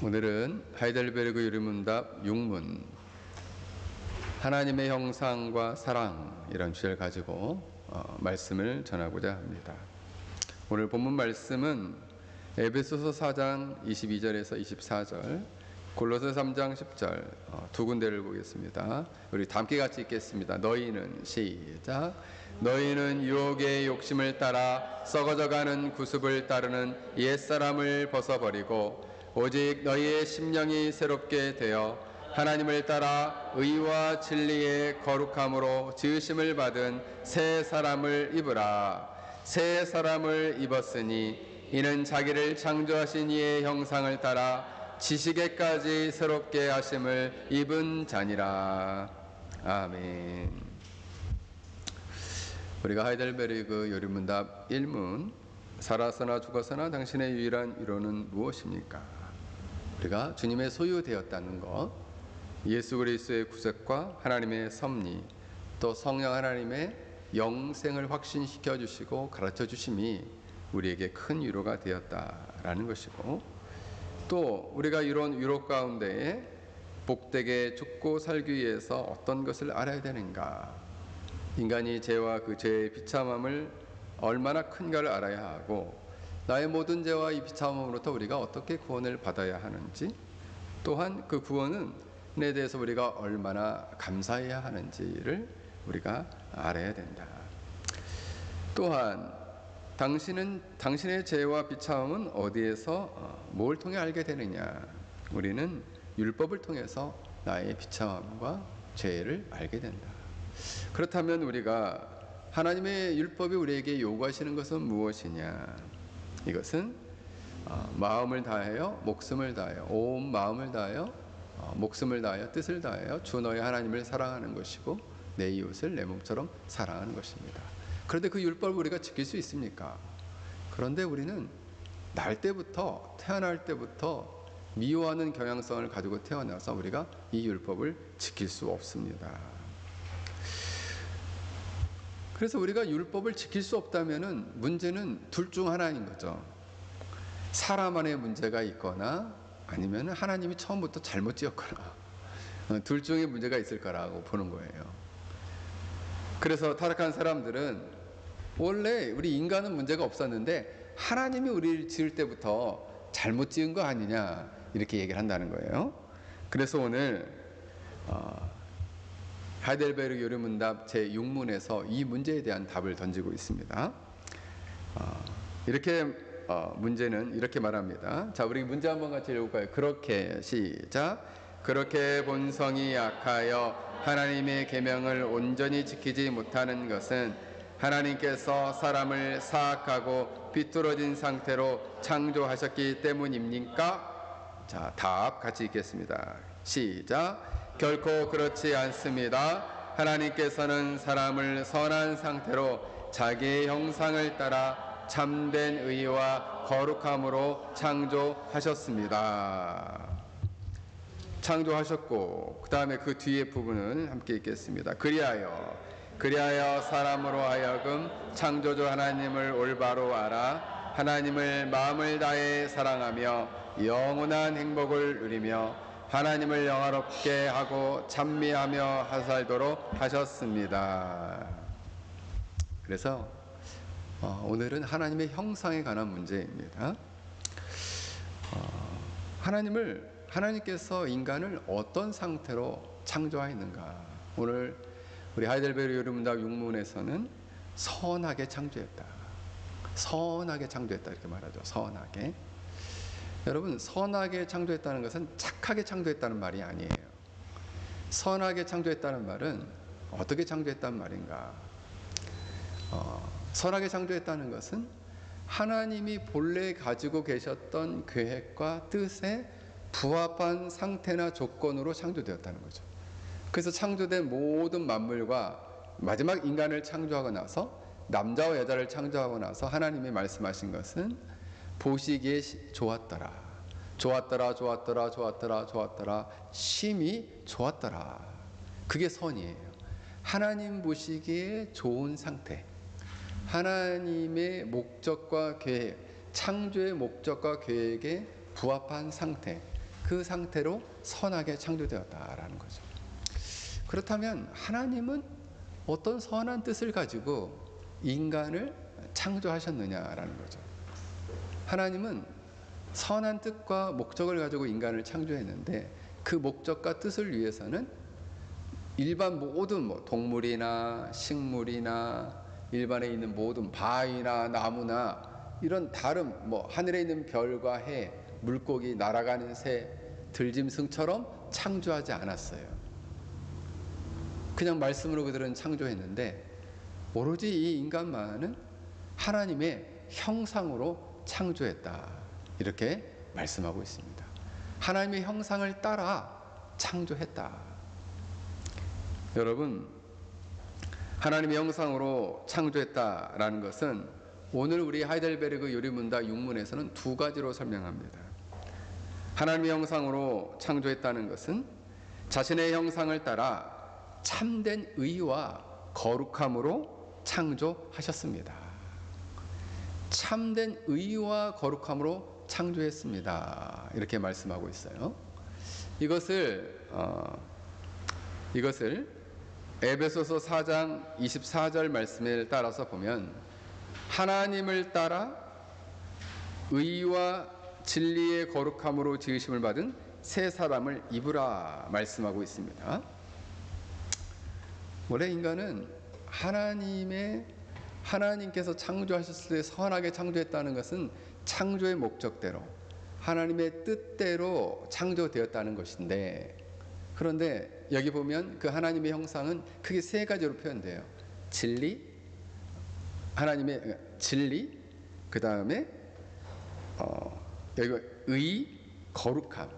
오늘은 하이델베르그 유리문답 6문 하나님의 형상과 사랑 이런 주제를 가지고 말씀을 전하고자 합니다. 오늘 본문 말씀은 에베소서 4장 22절에서 24절, 골로새 3장 10절 두 군데를 보겠습니다. 우리 다 함께 같이 읽겠습니다. 너희는 시작. 너희는 유혹의 욕심을 따라 썩어져가는 구습을 따르는 옛사람을 벗어버리고 오직 너희의 심령이 새롭게 되어 하나님을 따라 의와 진리의 거룩함으로 지으심을 받은 새 사람을 입으라. 새 사람을 입었으니 이는 자기를 창조하신 이의 형상을 따라 지식에까지 새롭게 하심을 입은 자니라. 아멘. 우리가 하이델베르그 요리문답 1문 살아서나 죽어서나 당신의 유일한 위로는 무엇입니까? 우리가 주님의 소유되었다는 것, 예수 그리스도의 구속과 하나님의 섭리, 또 성령 하나님의 영생을 확신시켜 주시고 가르쳐 주심이 우리에게 큰 위로가 되었다라는 것이고, 또 우리가 이런 위로 가운데에 복되게 죽고 살기 위해서 어떤 것을 알아야 되는가, 인간이 죄와 그 죄의 비참함을 얼마나 큰가를 알아야 하고, 나의 모든 죄와 이 비참함으로부터 우리가 어떻게 구원을 받아야 하는지, 또한 그 구원에 대해서 우리가 얼마나 감사해야 하는지를 우리가 알아야 된다. 또한 당신의 죄와 비참함은 어디에서 뭘 통해 알게 되느냐? 우리는 율법을 통해서 나의 비참함과 죄를 알게 된다. 그렇다면 우리가 하나님의 율법이 우리에게 요구하시는 것은 무엇이냐? 이것은 마음을 다하여 목숨을 다하여 온 마음을 다하여 목숨을 다하여 뜻을 다하여 주 너의 하나님을 사랑하는 것이고 내 이웃을 내 몸처럼 사랑하는 것입니다. 그런데 그 율법을 우리가 지킬 수 있습니까? 그런데 우리는 태어날 때부터 미워하는 경향성을 가지고 태어나서 우리가 이 율법을 지킬 수 없습니다. 그래서 우리가 율법을 지킬 수 없다면은 문제는 둘 중 하나인 거죠. 사람 안에 문제가 있거나 아니면 하나님이 처음부터 잘못 지었거나 둘 중에 문제가 있을 거라고 보는 거예요. 그래서 타락한 사람들은 원래 우리 인간은 문제가 없었는데 하나님이 우리를 지을 때부터 잘못 지은 거 아니냐 이렇게 얘기를 한다는 거예요. 그래서 오늘 하이델베르그 요리문답 제6문에서 이 문제에 대한 답을 던지고 있습니다. 이렇게 문제는 이렇게 말합니다. 자, 우리 문제 한번 같이 읽어볼까요? 그렇게 시작. 그렇게 본성이 약하여 하나님의 계명을 온전히 지키지 못하는 것은 하나님께서 사람을 사악하고 비뚤어진 상태로 창조하셨기 때문입니까? 자, 답 같이 읽겠습니다. 시작. 결코 그렇지 않습니다. 하나님께서는 사람을 선한 상태로 자기의 형상을 따라 참된 의와 거룩함으로 창조하셨습니다. 창조하셨고, 그 다음에 그 뒤에 부분은 함께 읽겠습니다. 그리하여 사람으로 하여금 창조주 하나님을 올바로 알아 하나님을 마음을 다해 사랑하며 영원한 행복을 누리며 하나님을 영화롭게 하고 찬미하며 살도록 하셨습니다. 그래서 오늘은 하나님의 형상에 관한 문제입니다. 하나님께서 인간을 어떤 상태로 창조하였는가? 오늘 우리 하이델베르그 요리문답 6문에서는 선하게 창조했다. 선하게 창조했다 이렇게 말하죠. 선하게. 여러분, 선하게 창조했다는 것은 착하게 창조했다는 말이 아니에요. 선하게 창조했다는 말은 어떻게 창조했다는 말인가? 선하게 창조했다는 것은 하나님이 본래 가지고 계셨던 계획과 뜻에 부합한 상태나 조건으로 창조되었다는 거죠. 그래서 창조된 모든 만물과 마지막 인간을 창조하고 나서 남자와 여자를 창조하고 나서 하나님이 말씀하신 것은 보시기에 좋았더라. 심히 좋았더라. 그게 선이에요. 하나님 보시기에 좋은 상태. 하나님의 목적과 계획, 창조의 목적과 계획에 부합한 상태. 그 상태로 선하게 창조되었다라는 거죠. 그렇다면 하나님은 어떤 선한 뜻을 가지고 인간을 창조하셨느냐라는 거죠. 하나님은 선한 뜻과 목적을 가지고 인간을 창조했는데 그 목적과 뜻을 위해서는 일반 모든 동물이나 식물이나 일반에 있는 모든 바위나 나무나 이런 다른 하늘에 있는 별과 해, 물고기, 날아가는 새, 들짐승처럼 창조하지 않았어요. 그냥 말씀으로 그들은 창조했는데 오로지 이 인간만은 하나님의 형상으로 창조했다, 이렇게 말씀하고 있습니다. 하나님의 형상을 따라 창조했다. 여러분, 하나님의 형상으로 창조했다라는 것은 오늘 우리 하이델베르그 요리문답 6문에서는 두 가지로 설명합니다. 하나님의 형상으로 창조했다는 것은 자신의 형상을 따라 참된 의와 거룩함으로 창조하셨습니다. 참된 의와 거룩함으로 창조했습니다, 이렇게 말씀하고 있어요. 이것을 에베소서 4장 24절 말씀을 따라서 보면 하나님을 따라 의와 진리의 거룩함으로 지으심을 받은 새 사람을 입으라 말씀하고 있습니다. 원래 인간은 하나님께서 창조하셨을 때 선하게 창조했다는 것은 창조의 목적대로 하나님의 뜻대로 창조되었다는 것인데, 그런데 여기 보면 그 하나님의 형상은 크게 세 가지로 표현돼요. 하나님의 진리, 그 다음에 여기 의, 거룩함.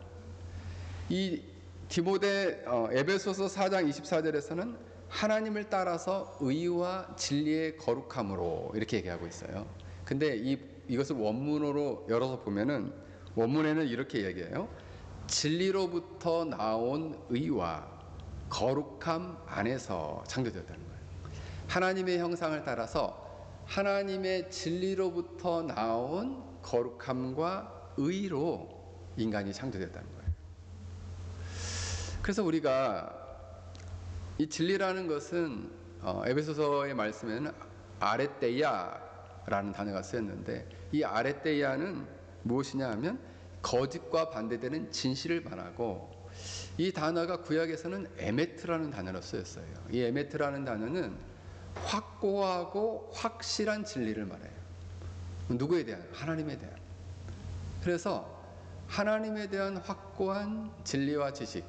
이 에베소서 4장 24절에서는 하나님을 따라서 의와 진리의 거룩함으로 이렇게 얘기하고 있어요. 근데 이것을 원문으로 열어서 보면은 원문에는 이렇게 얘기해요. 진리로부터 나온 의와 거룩함 안에서 창조되었다는 거예요. 하나님의 형상을 따라서 하나님의 진리로부터 나온 거룩함과 의로 인간이 창조되었다는 거예요. 그래서 우리가 이 진리라는 것은 에베소서의 말씀에는 아레떼야라는 단어가 쓰였는데, 이 아레떼야는 무엇이냐 하면 거짓과 반대되는 진실을 말하고, 이 단어가 구약에서는 에메트라는 단어로 쓰였어요. 이 에메트라는 단어는 확고하고 확실한 진리를 말해요. 누구에 대한? 하나님에 대한. 그래서 하나님에 대한 확고한 진리와 지식.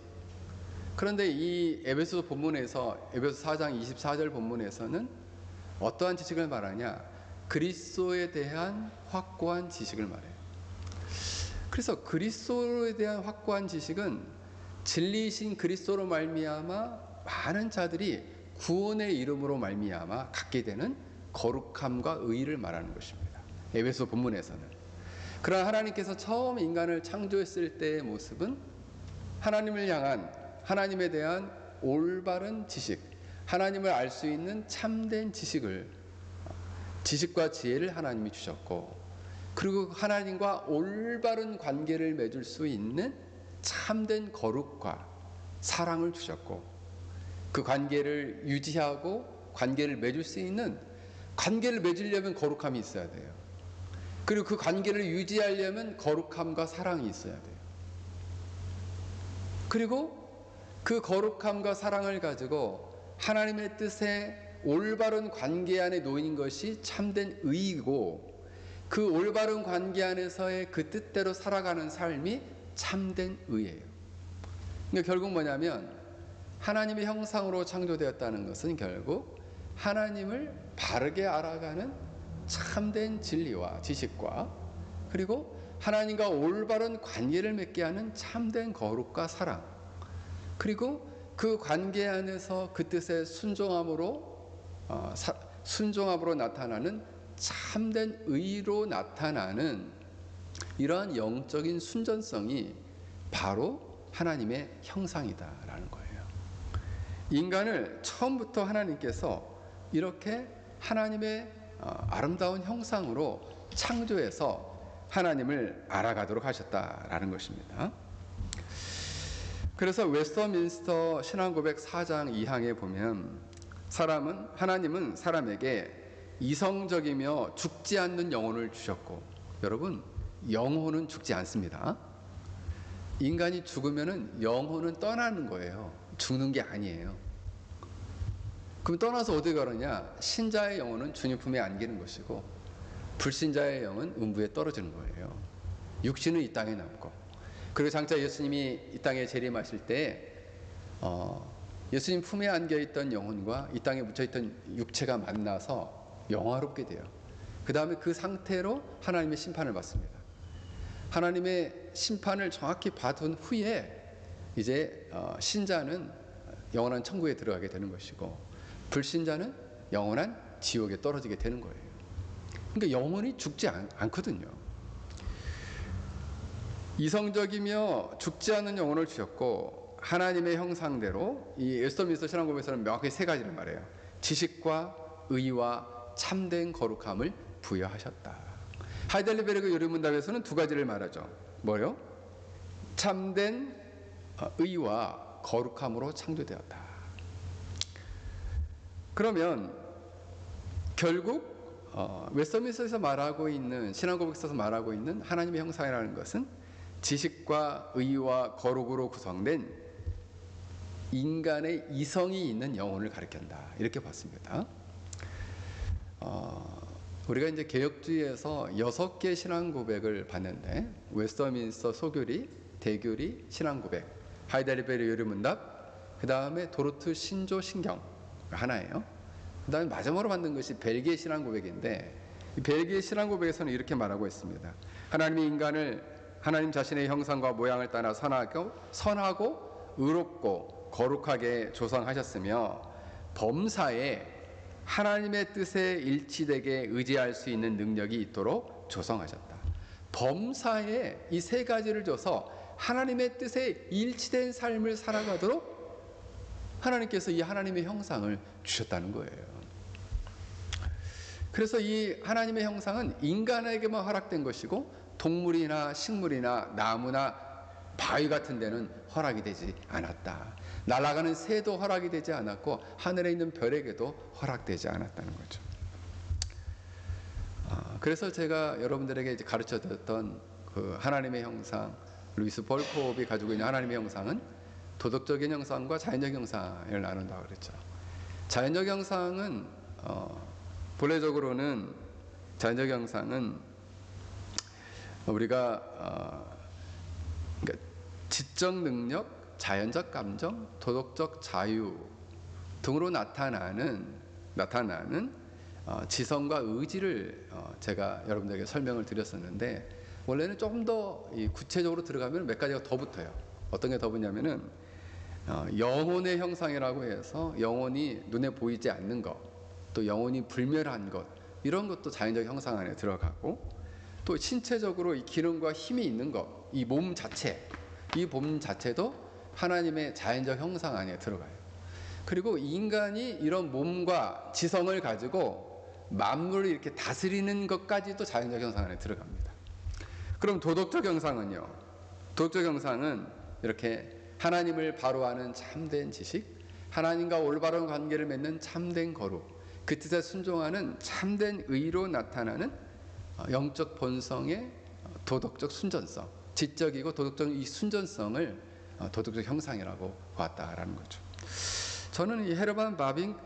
그런데 이 에베소 본문에서, 에베소 4장 24절 본문에서는 어떠한 지식을 말하냐? 그리스도에 대한 확고한 지식을 말해요. 그래서 그리스도에 대한 확고한 지식은 진리이신 그리스도로 말미암아 많은 자들이 구원의 이름으로 말미암아 갖게 되는 거룩함과 의의를 말하는 것입니다. 에베소 본문에서는. 그러나 하나님께서 처음 인간을 창조했을 때의 모습은 하나님을 향한, 하나님에 대한 올바른 지식, 하나님을 알 수 있는 참된 지식과 지혜를 하나님이 주셨고, 그리고 하나님과 올바른 관계를 맺을 수 있는 참된 거룩과 사랑을 주셨고, 그 관계를 유지하고 관계를 맺을 수 있는, 관계를 맺으려면 거룩함이 있어야 돼요. 그리고 그 관계를 유지하려면 거룩함과 사랑이 있어야 돼요. 그리고 그 거룩함과 사랑을 가지고 하나님의 뜻에 올바른 관계 안에 놓인 것이 참된 의이고, 그 올바른 관계 안에서의 그 뜻대로 살아가는 삶이 참된 의예요. 그러니까 결국 뭐냐면 하나님의 형상으로 창조되었다는 것은 결국 하나님을 바르게 알아가는 참된 진리와 지식과, 그리고 하나님과 올바른 관계를 맺게 하는 참된 거룩과 사랑, 그리고 그 관계 안에서 그 뜻에 순종함으로 나타나는 참된 의로 나타나는 이러한 영적인 순전성이 바로 하나님의 형상이다라는 거예요. 인간을 처음부터 하나님께서 이렇게 하나님의 아름다운 형상으로 창조해서 하나님을 알아가도록 하셨다라는 것입니다. 그래서 웨스터민스터 신앙고백 4장 2항에 보면 하나님은 사람에게 이성적이며 죽지 않는 영혼을 주셨고, 여러분, 영혼은 죽지 않습니다. 인간이 죽으면은 영혼은 떠나는 거예요. 죽는 게 아니에요. 그럼 떠나서 어디 가느냐? 신자의 영혼은 주님 품에 안기는 것이고, 불신자의 영은 음부에 떨어지는 거예요. 육신은 이 땅에 남고, 그리고 장차 예수님이 이 땅에 재림하실 때 예수님 품에 안겨있던 영혼과 이 땅에 묻혀있던 육체가 만나서 영화롭게 돼요. 그 다음에 그 상태로 하나님의 심판을 받습니다. 하나님의 심판을 정확히 받은 후에 이제 신자는 영원한 천국에 들어가게 되는 것이고, 불신자는 영원한 지옥에 떨어지게 되는 거예요. 그러니까 영혼이 죽지 않거든요. 이성적이며 죽지 않는 영혼을 주셨고, 하나님의 형상대로 이 웨스터민스터 신앙고백에서는 명확히 세 가지를 말해요. 지식과 의와 참된 거룩함을 부여하셨다. 하이델베르그 요리문답에서는 두 가지를 말하죠. 뭐요? 참된 의와 거룩함으로 창조되었다. 그러면 결국 웨스터민스터에서 말하고 있는, 신앙고백에서 말하고 있는 하나님의 형상이라는 것은 지식과 의와 거룩으로 구성된 인간의 이성이 있는 영혼을 가리킨다, 이렇게 봤습니다. 우리가 이제 개혁주의에서 6개 신앙고백을 봤는데, 웨스터민스터 소교리, 대교리, 신앙고백, 하이델베르 요리문답, 그 다음에 도르트 신조 신경 하나예요. 그 다음에 마지막으로 만든 것이 벨기에 신앙고백인데, 이 벨기에 신앙고백에서는 이렇게 말하고 있습니다. 하나님이 인간을 하나님 자신의 형상과 모양을 따라 선하고 의롭고 거룩하게 조성하셨으며, 범사에 하나님의 뜻에 일치되게 의지할 수 있는 능력이 있도록 조성하셨다. 범사에 이 세 가지를 줘서 하나님의 뜻에 일치된 삶을 살아가도록 하나님께서 이 하나님의 형상을 주셨다는 거예요. 그래서 이 하나님의 형상은 인간에게만 허락된 것이고, 동물이나 식물이나 나무나 바위 같은 데는 허락이 되지 않았다. 날아가는 새도 허락이 되지 않았고, 하늘에 있는 별에게도 허락되지 않았다는 거죠. 그래서 제가 여러분들에게 이제 가르쳐 드렸던 그 하나님의 형상, 루이스 볼코비 가지고 있는 하나님의 형상은 도덕적인 형상과 자연적 형상을 나눈다고 그랬죠. 자연적 형상은 본래적으로는 자연적 형상은 우리가 그러니까 지적 능력, 자연적 감정, 도덕적 자유 등으로 나타나는 지성과 의지를 제가 여러분들에게 설명을 드렸었는데, 원래는 조금 더 구체적으로 들어가면 몇 가지가 더 붙어요. 어떤 게 더 붙냐면은 영혼의 형상이라고 해서 영혼이 눈에 보이지 않는 것, 또 영혼이 불멸한 것, 이런 것도 자연적 형상 안에 들어가고, 또 신체적으로 이 기능과 힘이 있는 것, 이 몸 자체, 이 몸 자체도 하나님의 자연적 형상 안에 들어가요. 그리고 인간이 이런 몸과 지성을 가지고 만물을 이렇게 다스리는 것까지도 자연적 형상 안에 들어갑니다. 그럼 도덕적 형상은요? 도덕적 형상은 이렇게 하나님을 바로 아는 참된 지식, 하나님과 올바른 관계를 맺는 참된 거룩, 그 뜻에 순종하는 참된 의로 나타나는 영적 본성의 도덕적 순전성, 지적이고 도덕적 이 순전성을 도덕적 형상이라고 봤다라는 거죠. 저는 이 헤르만 바빙,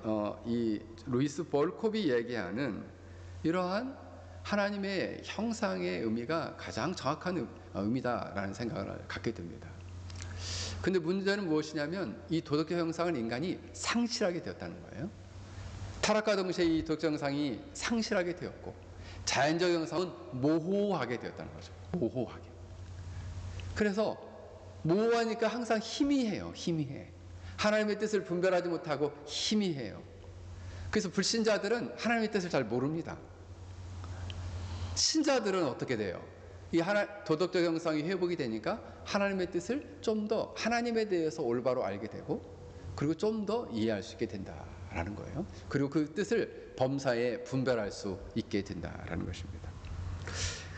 이 루이스 볼코비 얘기하는 이러한 하나님의 형상의 의미가 가장 정확한 의미다라는 생각을 갖게 됩니다. 근데 문제는 무엇이냐면, 이 도덕적 형상을 인간이 상실하게 되었다는 거예요. 타락과 동시에 이 도덕적 형상이 상실하게 되었고, 자연적 형상은 모호하게 되었다는 거죠. 모호하게. 그래서 모호하니까 항상 희미해요. 희미해. 하나님의 뜻을 분별하지 못하고 희미해요. 그래서 불신자들은 하나님의 뜻을 잘 모릅니다. 신자들은 어떻게 돼요? 이 도덕적 형상이 회복이 되니까 하나님의 뜻을 좀 더, 하나님에 대해서 올바로 알게 되고, 그리고 좀 더 이해할 수 있게 된다라는 거예요. 그리고 그 뜻을 범사에 분별할 수 있게 된다라는 것입니다.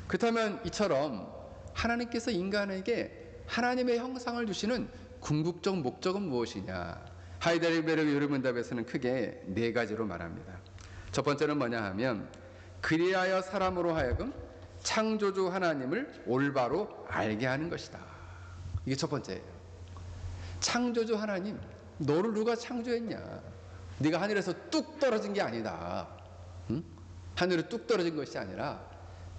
그렇다면 이처럼 하나님께서 인간에게 하나님의 형상을 주시는 궁극적 목적은 무엇이냐? 하이델베르그 요리문답에서는 크게 네 가지로 말합니다. 첫 번째는 뭐냐 하면 그리하여 사람으로 하여금 창조주 하나님을 올바로 알게 하는 것이다. 이게 첫 번째예요. 창조주 하나님, 너를 누가 창조했냐? 네가 하늘에서 뚝 떨어진 게 아니다. 응? 하늘에 뚝 떨어진 것이 아니라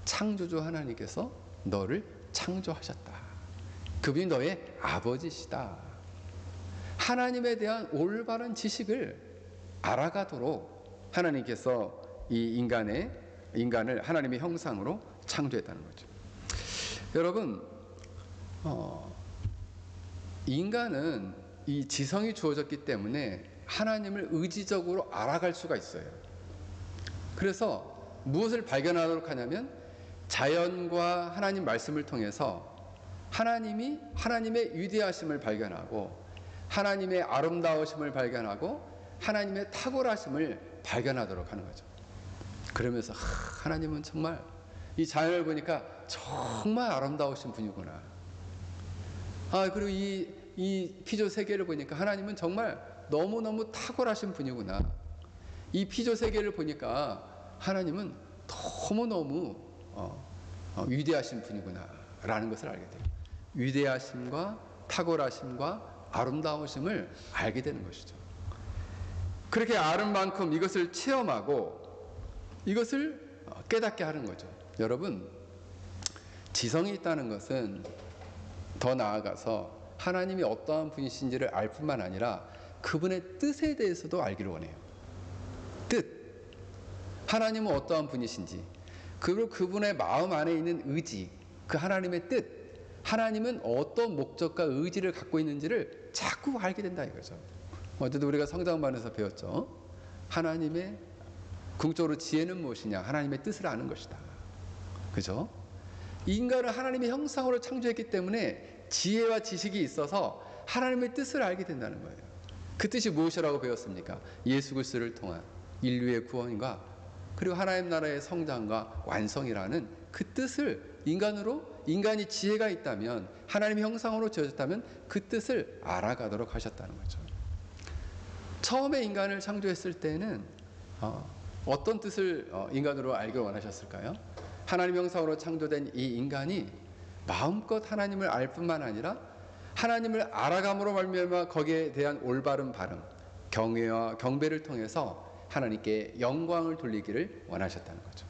창조주 하나님께서 너를 창조하셨다. 그분이 너의 아버지시다. 하나님에 대한 올바른 지식을 알아가도록 하나님께서 이 인간을 하나님의 형상으로 창조했다는 거죠. 여러분, 인간은 이 지성이 주어졌기 때문에 하나님을 의지적으로 알아갈 수가 있어요. 그래서 무엇을 발견하도록 하냐면 자연과 하나님 말씀을 통해서 하나님의 위대하심을 발견하고 하나님의 아름다우심을 발견하고 하나님의 탁월하심을 발견하도록 하는 거죠. 그러면서 하나님은 정말 이 자연을 보니까 정말 아름다우신 분이구나. 그리고 이 피조 세계를 보니까 하나님은 정말 너무너무 탁월하신 분이구나. 이 피조 세계를 보니까 하나님은 너무너무 위대하신 분이구나 라는 것을 알게 돼요. 위대하심과 탁월하심과 아름다우심을 알게 되는 것이죠. 그렇게 아는 만큼 이것을 체험하고 이것을 깨닫게 하는 거죠. 여러분, 지성이 있다는 것은 더 나아가서 하나님이 어떠한 분이신지를 알 뿐만 아니라 그분의 뜻에 대해서도 알기를 원해요. 뜻. 하나님은 어떠한 분이신지, 그리고 그분의 마음 안에 있는 의지, 그 하나님의 뜻, 하나님은 어떤 목적과 의지를 갖고 있는지를 자꾸 알게 된다 이거죠. 어제도 우리가 성장반에서 배웠죠. 하나님의 궁극적으로 지혜는 무엇이냐? 하나님의 뜻을 아는 것이다. 그죠? 인간을 하나님의 형상으로 창조했기 때문에 지혜와 지식이 있어서 하나님의 뜻을 알게 된다는 거예요. 그 뜻이 무엇이라고 배웠습니까? 예수 그리스도를 통한 인류의 구원과 그리고 하나님 나라의 성장과 완성이라는 그 뜻을 인간이 지혜가 있다면 하나님의 형상으로 지어졌다면 그 뜻을 알아가도록 하셨다는 거죠. 처음에 인간을 창조했을 때는 어떤 뜻을 인간으로 알길 원하셨을까요? 하나님 형상으로 창조된 이 인간이 마음껏 하나님을 알 뿐만 아니라 하나님을 알아감으로 말미암아 거기에 대한 올바른 발음, 경외와 경배를 통해서 하나님께 영광을 돌리기를 원하셨다는 거죠.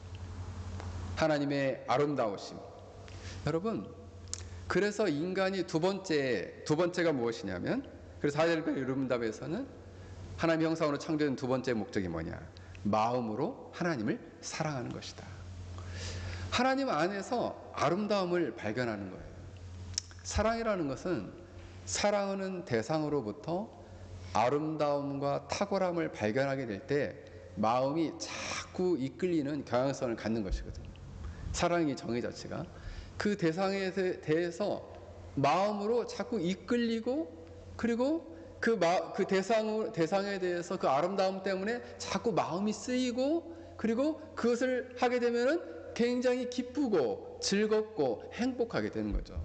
하나님의 아름다우심. 여러분, 그래서 인간이 두 번째가 무엇이냐면, 그래서 하이델베르그 요리문답에서는 하나님 형상으로 창조된 두 번째 목적이 뭐냐? 마음으로 하나님을 사랑하는 것이다. 하나님 안에서 아름다움을 발견하는 거예요. 사랑이라는 것은 사랑하는 대상으로부터 아름다움과 탁월함을 발견하게 될 때 마음이 자꾸 이끌리는 경향성을 갖는 것이거든요. 사랑의 정의 자체가 그 대상에 대해서 마음으로 자꾸 이끌리고, 그리고 그 대상에 대해서 그 아름다움 때문에 자꾸 마음이 쓰이고, 그리고 그것을 하게 되면은 굉장히 기쁘고 즐겁고 행복하게 되는 거죠.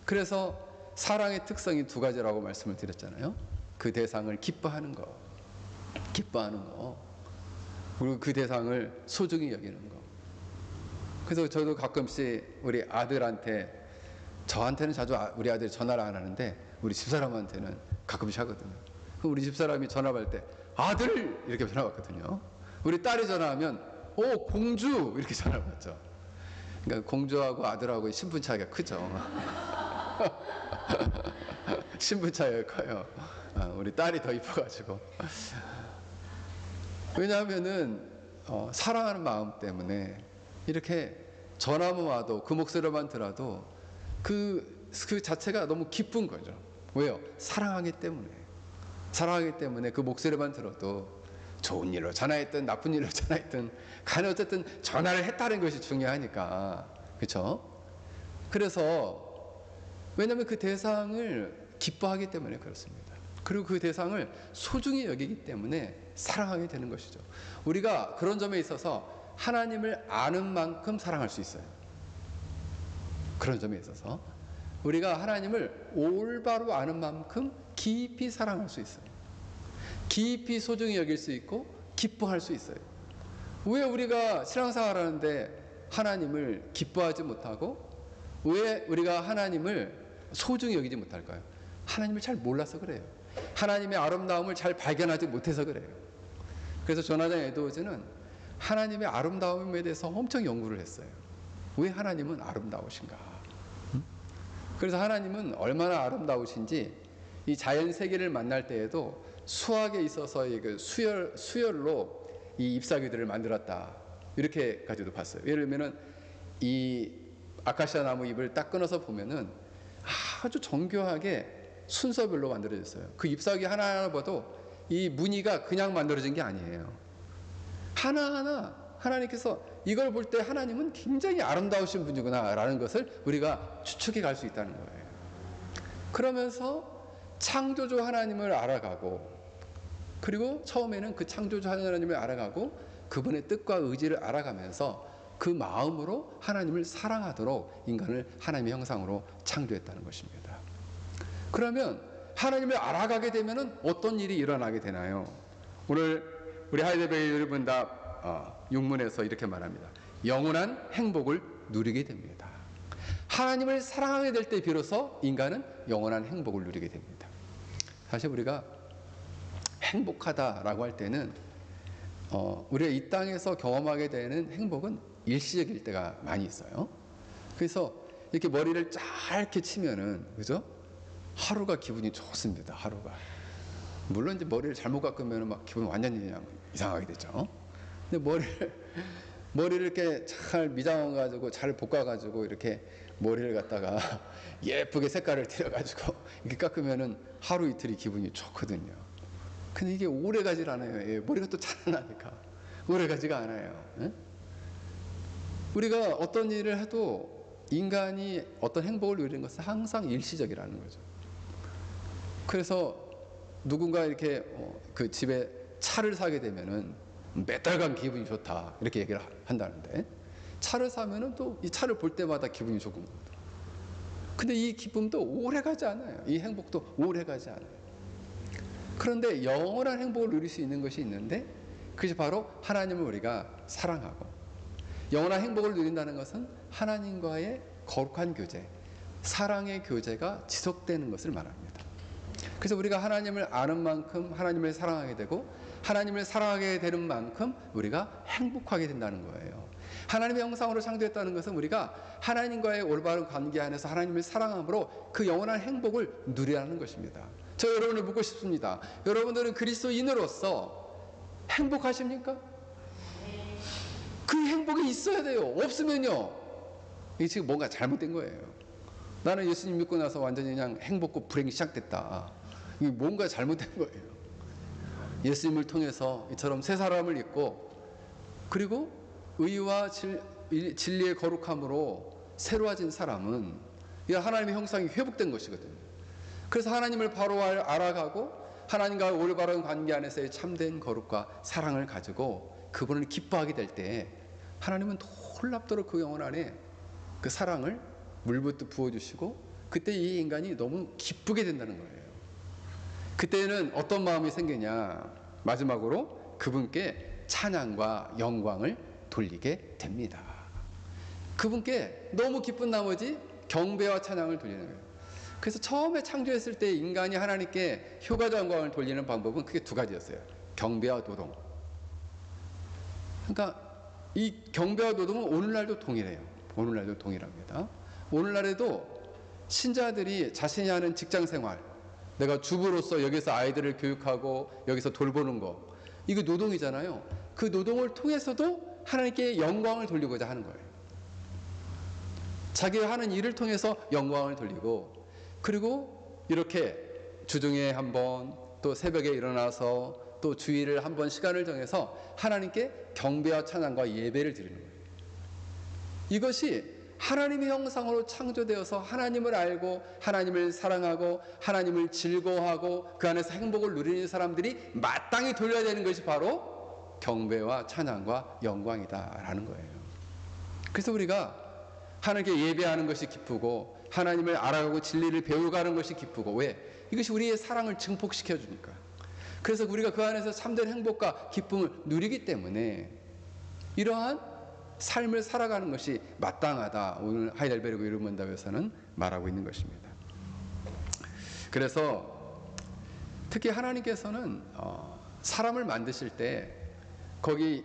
그래서 사랑의 특성이 두 가지라고 말씀을 드렸잖아요. 그 대상을 기뻐하는 거, 그리고 그 대상을 소중히 여기는 거. 그래서 저도 가끔씩 우리 아들한테, 저한테는 자주 우리 아들이 전화를 안 하는데 우리 집사람한테는 가끔씩 하거든요. 그럼 우리 집사람이 전화 받을 때 아들 이렇게 전화 받거든요. 우리 딸이 전화하면 공주 이렇게 전화를 받죠. 그러니까 공주하고 아들하고 신분 차이가 크죠. 신분 차이가 커요. 우리 딸이 더 이뻐가지고. 왜냐하면은 사랑하는 마음 때문에 이렇게 전화만 와도 그 목소리만 들어도 그 자체가 너무 기쁜 거죠. 왜요? 사랑하기 때문에 그 목소리만 들어도 좋은 일로 전화했든 나쁜 일로 전화했든 간에 어쨌든 전화를 했다는 것이 중요하니까. 그렇죠? 그래서 왜냐하면 그 대상을 기뻐하기 때문에 그렇습니다. 그리고 그 대상을 소중히 여기기 때문에 사랑하게 되는 것이죠. 우리가 그런 점에 있어서 하나님을 아는 만큼 사랑할 수 있어요. 그런 점에 있어서 우리가 하나님을 올바로 아는 만큼 깊이 사랑할 수 있어요. 깊이 소중히 여길 수 있고 기뻐할 수 있어요. 왜 우리가 신앙생활 하는데 하나님을 기뻐하지 못하고 왜 우리가 하나님을 소중히 여기지 못할까요? 하나님을 잘 몰라서 그래요. 하나님의 아름다움을 잘 발견하지 못해서 그래요. 그래서 조나단 에드워즈는 하나님의 아름다움에 대해서 엄청 연구를 했어요. 왜 하나님은 아름다우신가? 그래서 하나님은 얼마나 아름다우신지 이 자연 세계를 만날 때에도 수학에 있어서의 그 수열로 이 잎사귀들을 만들었다. 이렇게 가지고 봤어요. 예를 들면은 이 아카시아 나무 잎을 딱 끊어서 보면은 아주 정교하게 순서별로 만들어졌어요. 그 잎사귀 하나하나 봐도 이 무늬가 그냥 만들어진 게 아니에요. 하나하나 하나님께서 이걸 볼 때 하나님은 굉장히 아름다우신 분이구나 라는 것을 우리가 추측해 갈 수 있다는 거예요. 그러면서 창조주 하나님을 알아가고 그리고 처음에는 그 창조주 하나님을 알아가고 그분의 뜻과 의지를 알아가면서 그 마음으로 하나님을 사랑하도록 인간을 하나님의 형상으로 창조했다는 것입니다. 그러면 하나님을 알아가게 되면 어떤 일이 일어나게 되나요? 오늘 우리 하이델베르 여러분답 육문에서 이렇게 말합니다. 영원한 행복을 누리게 됩니다. 하나님을 사랑하게 될 때 비로소 인간은 영원한 행복을 누리게 됩니다. 사실 우리가 행복하다라고 할 때는 우리가 이 땅에서 경험하게 되는 행복은 일시적일 때가 많이 있어요. 그래서 이렇게 머리를 짧게 치면은 그죠? 하루가 기분이 좋습니다. 하루가. 물론 이제 머리를 잘못 깎으면 막 기분 완전히 그냥 이상하게 되죠. 근데 머리를 이렇게 잘 미장해가지고 잘 볶아가지고 이렇게 머리를 갖다가 예쁘게 색깔을 칠해가지고 이렇게 깎으면은 하루 이틀이 기분이 좋거든요. 근데 이게 오래 가질 않아요. 예, 머리가 또 자라나니까 오래 가지가 않아요. 예? 우리가 어떤 일을 해도 인간이 어떤 행복을 누리는 것은 항상 일시적이라는 거죠. 그래서 누군가 이렇게 그 집에 차를 사게 되면은 몇 달간 기분이 좋다 이렇게 얘기를 한다는데 차를 사면은 또 이 차를 볼 때마다 기분이 좋은 겁니다. 근데 이 기쁨도 오래 가지 않아요. 이 행복도 오래 가지 않아요. 그런데 영원한 행복을 누릴 수 있는 것이 있는데 그것이 바로 하나님을 우리가 사랑하고 영원한 행복을 누린다는 것은 하나님과의 거룩한 교제, 사랑의 교제가 지속되는 것을 말합니다. 그래서 우리가 하나님을 아는 만큼 하나님을 사랑하게 되고 하나님을 사랑하게 되는 만큼 우리가 행복하게 된다는 거예요. 하나님의 형상으로 창조했다는 것은 우리가 하나님과의 올바른 관계 안에서 하나님을 사랑함으로 그 영원한 행복을 누리라는 것입니다. 저 여러분을 묻고 싶습니다. 여러분들은 그리스도인으로서 행복하십니까? 그 행복이 있어야 돼요. 없으면요 이게 지금 뭔가 잘못된 거예요. 나는 예수님 믿고 나서 완전히 그냥 행복고 불행이 시작됐다. 이게 뭔가 잘못된 거예요. 예수님을 통해서 이처럼 새 사람을 입고 그리고 의와 진리의 거룩함으로 새로워진 사람은 하나님의 형상이 회복된 것이거든요. 그래서 하나님을 바로 알아가고 하나님과 올바른 관계 안에서의 참된 거룩과 사랑을 가지고 그분을 기뻐하게 될 때 하나님은 놀랍도록 그 영혼 안에 그 사랑을 물붓듯 부어주시고 그때 이 인간이 너무 기쁘게 된다는 거예요. 그때는 어떤 마음이 생기냐? 마지막으로 그분께 찬양과 영광을 돌리게 됩니다. 그분께 너무 기쁜 나머지 경배와 찬양을 돌리는 거예요. 그래서 처음에 창조했을 때 인간이 하나님께 효과와 영광을 돌리는 방법은 크게 두 가지였어요. 경배와 노동. 그러니까 이 경배와 노동은 오늘날도 동일해요. 오늘날도 동일합니다. 오늘날에도 신자들이 자신이 하는 직장 생활, 내가 주부로서 여기서 아이들을 교육하고 여기서 돌보는 거, 이거 노동이잖아요. 그 노동을 통해서도 하나님께 영광을 돌리고자 하는 거예요. 자기가 하는 일을 통해서 영광을 돌리고 그리고 이렇게 주중에 한 번 또 새벽에 일어나서 또 주일을 한 번 시간을 정해서 하나님께 경배와 찬양과 예배를 드리는 거예요. 이것이 하나님의 형상으로 창조되어서 하나님을 알고 하나님을 사랑하고 하나님을 즐거워하고 그 안에서 행복을 누리는 사람들이 마땅히 돌려야 되는 것이 바로 경배와 찬양과 영광이다라는 거예요. 그래서 우리가 하나님께 예배하는 것이 기쁘고 하나님을 알아가고 진리를 배워가는 것이 기쁘고, 왜? 이것이 우리의 사랑을 증폭시켜 주니까. 그래서 우리가 그 안에서 참된 행복과 기쁨을 누리기 때문에 이러한 삶을 살아가는 것이 마땅하다, 오늘 하이델베르그 유르문답에서는 말하고 있는 것입니다. 그래서 특히 하나님께서는 사람을 만드실 때 거기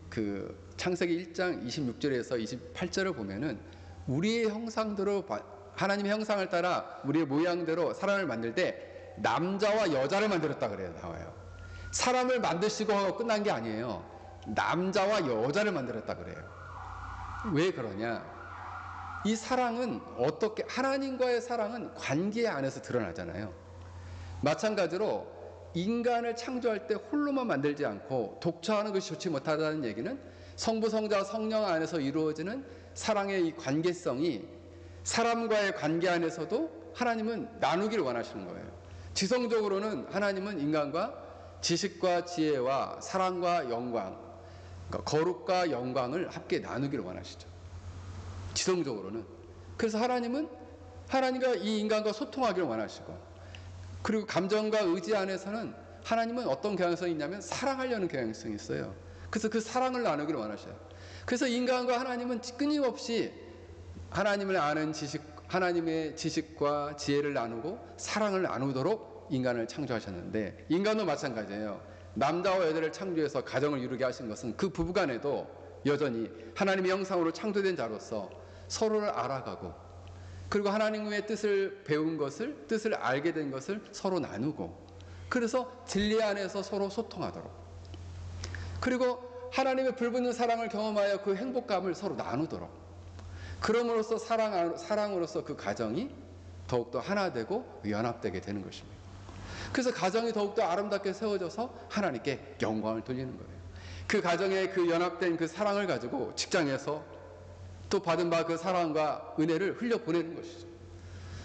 그 창세기 1장 26절에서 28절을 보면은 우리의 형상대로, 하나님의 형상을 따라 우리의 모양대로 사람을 만들 때 남자와 여자를 만들었다 그래요. 나와요. 사람을 만드시고 끝난 게 아니에요. 남자와 여자를 만들었다 그래요. 왜 그러냐? 이 사랑은 어떻게, 하나님과의 사랑은 관계 안에서 드러나잖아요. 마찬가지로 인간을 창조할 때 홀로만 만들지 않고 독처하는 것이 좋지 못하다는 얘기는 성부, 성자, 성령 안에서 이루어지는 사랑의 이 관계성이 사람과의 관계 안에서도 하나님은 나누기를 원하시는 거예요. 지성적으로는 하나님은 인간과 지식과 지혜와 사랑과 영광, 그러니까 거룩과 영광을 함께 나누기를 원하시죠. 지성적으로는. 그래서 하나님은 하나님과 이 인간과 소통하기를 원하시고, 그리고 감정과 의지 안에서는 하나님은 어떤 경향성이 있냐면 사랑하려는 경향성이 있어요. 그래서 그 사랑을 나누기를 원하셔요. 그래서 인간과 하나님은 끊임없이 하나님을 아는 지식, 하나님의 지식과 지혜를 나누고 사랑을 나누도록 인간을 창조하셨는데, 인간도 마찬가지예요. 남자와 여자를 창조해서 가정을 이루게 하신 것은 그 부부간에도 여전히 하나님의 형상으로 창조된 자로서 서로를 알아가고, 그리고 하나님의 뜻을 배운 것을, 뜻을 알게 된 것을 서로 나누고, 그래서 진리 안에서 서로 소통하도록, 그리고 하나님의 불붙는 사랑을 경험하여 그 행복감을 서로 나누도록, 그럼으로써 사랑으로서 그 가정이 더욱더 하나 되고 연합되게 되는 것입니다. 그래서 가정이 더욱더 아름답게 세워져서 하나님께 영광을 돌리는 거예요. 그 가정의 그 연합된 그 사랑을 가지고 직장에서 또 받은 바 그 사랑과 은혜를 흘려보내는 것이죠.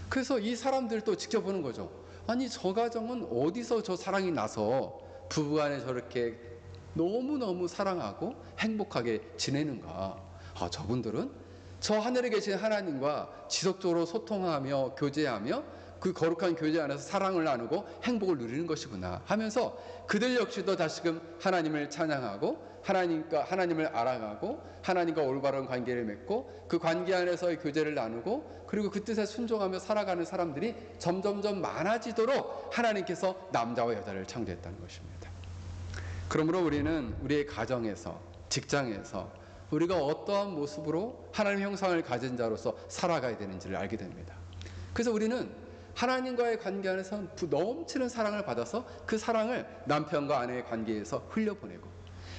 그래서 이 사람들도 지켜보는 거죠. 아니, 저 가정은 어디서 저 사랑이 나서 부부간에 저렇게 너무너무 사랑하고 행복하게 지내는가. 저분들은 저 하늘에 계신 하나님과 지속적으로 소통하며 교제하며 그 거룩한 교제 안에서 사랑을 나누고 행복을 누리는 것이구나 하면서 그들 역시도 다시금 하나님을 찬양하고 하나님을 알아가고 하나님과 올바른 관계를 맺고 그 관계 안에서의 교제를 나누고, 그리고 그 뜻에 순종하며 살아가는 사람들이 점점점 많아지도록 하나님께서 남자와 여자를 창조했다는 것입니다. 그러므로 우리는 우리의 가정에서, 직장에서 우리가 어떠한 모습으로 하나님의 형상을 가진 자로서 살아가야 되는지를 알게 됩니다. 그래서 우리는 하나님과의 관계 안에서 넘치는 사랑을 받아서 그 사랑을 남편과 아내의 관계에서 흘려보내고,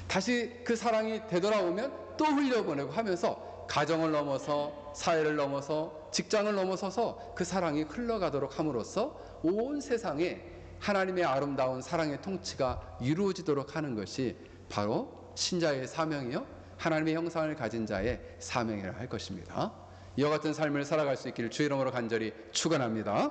다시 그 사랑이 되돌아오면 또 흘려보내고 하면서 가정을 넘어서 사회를 넘어서 직장을 넘어서서 그 사랑이 흘러가도록 함으로써 온 세상에 하나님의 아름다운 사랑의 통치가 이루어지도록 하는 것이 바로 신자의 사명이요, 하나님의 형상을 가진 자의 사명이라 할 것입니다. 이와 같은 삶을 살아갈 수 있기를 주의 이름으로 간절히 축원합니다.